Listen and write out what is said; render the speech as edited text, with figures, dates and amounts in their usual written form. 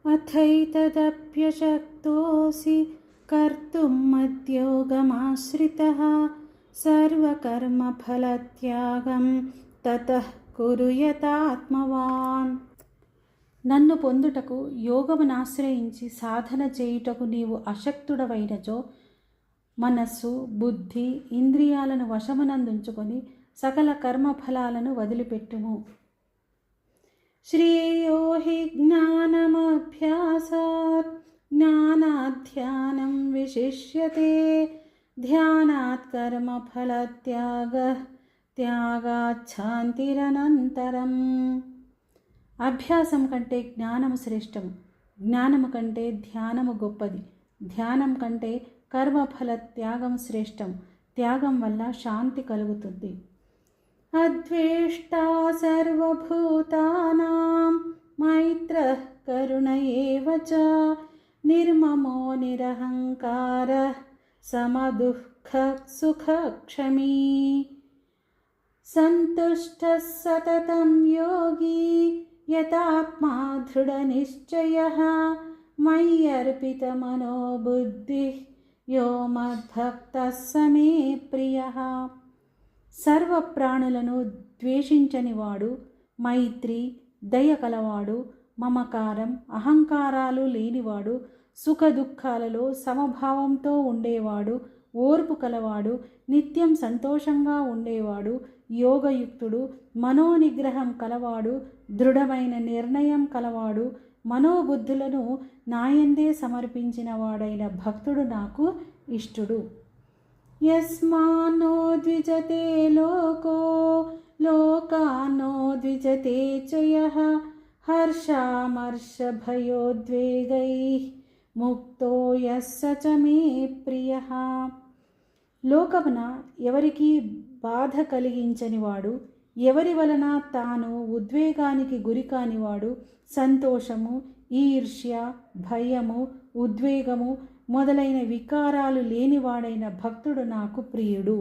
अथैतदप्यशक्तोऽसि कर्तुं मद्योगमाश्रितः సర్వకర్మఫలత్యాగం తతః కురు యతాత్మవాన్. నన్ను పొందుటకు యోగమునాశ్రయించి సాధన చేయుటకు నీవు అశక్తుడవైనచో మనస్సు బుద్ధి ఇంద్రియాలను వశమునందుంచుకొని సకల కర్మఫలాలను వదిలిపెట్టుము. శ్రేయో హి జ్ఞానమభ్యాసాత్ జ్ఞానాధ్యానం విశిష్యతే ధ్యానాత్ కర్మఫలత్యాగః త్యాగాత్ శాంతిరనంతరం. అభ్యాసం కంటే జ్ఞానము శ్రేష్టము, జ్ఞానము కంటే ధ్యానము గొప్పది, ధ్యానం కంటే కర్మఫల త్యాగం శ్రేష్టం, త్యాగం వల్ల శాంతి కలుగుతుంది. అద్వేష్టా సర్వభూతానాం మైత్రః కరుణ ఏవ చ నిర్మమో నిరహంకారః సమదుఃఖ సుఖక్షమీ సంతుష్టః సతతం యోగి యతాత్మా దృఢనిశ్చయః మయ్యర్పితమనో బుద్ధిః యో మద్భక్తః స మే ప్రియః. సర్వప్రాణులను ద్వేషించనివాడు, మైత్రి దయ కలవాడు, మమకారం అహంకారాలు లేనివాడు, సుఖదుఖాలలో సమభావంతో ఉండేవాడు, ఓర్పు కలవాడు, నిత్యం సంతోషంగా ఉండేవాడు, యోగయుక్తుడు, మనోనిగ్రహం కలవాడు, దృఢమైన నిర్ణయం కలవాడు, మనోబుద్ధులను నాయందే సమర్పించిన వాడైన భక్తుడు నాకు ఇష్టుడు. యస్మాన్నో ద్విజతే లోకో లోకాన్నో ద్విజతే చ యః హర్షామర్షభయోద్వేగైః ముక్తో యస్స చ మే ప్రియః. లోకమున ఎవరికి బాధ కలిగించనివాడు, ఎవరి వలన తాను ఉద్వేగానికి గురి కానివాడు, సంతోషము ఈర్ష్య భయము ఉద్వేగము మొదలైన వికారాలు లేనివాడైన భక్తుడు నాకు ప్రియుడు.